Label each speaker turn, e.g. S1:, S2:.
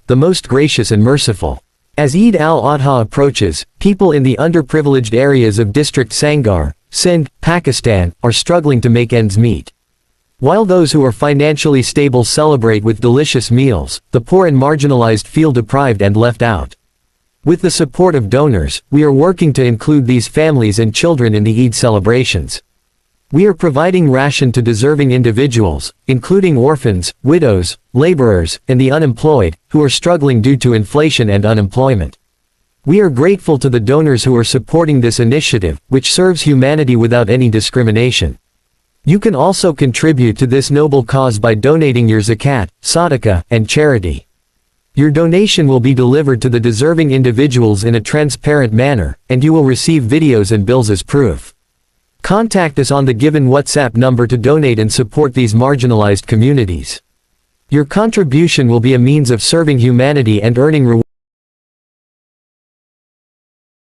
S1: the most gracious and merciful. As Eid al-Adha approaches, people in the underprivileged areas of District Sangar, Sindh, Pakistan, are struggling to make ends meet. While those who are financially stable celebrate with delicious meals, the poor and marginalized feel deprived and left out. With the support of donors, we are working to include these families and children in the Eid celebrations. We are providing ration to deserving individuals, including orphans, widows, laborers, and the unemployed, who are struggling due to inflation and unemployment. We are grateful to the donors who are supporting this initiative, which serves humanity without any discrimination. You can also contribute to this noble cause by donating your zakat, sadaqah, and charity. Your donation will be delivered to the deserving individuals in a transparent manner, and you will receive videos and bills as proof. Contact us on the given WhatsApp number to donate and support these marginalized communities. Your contribution will be a means of serving humanity and earning rewards.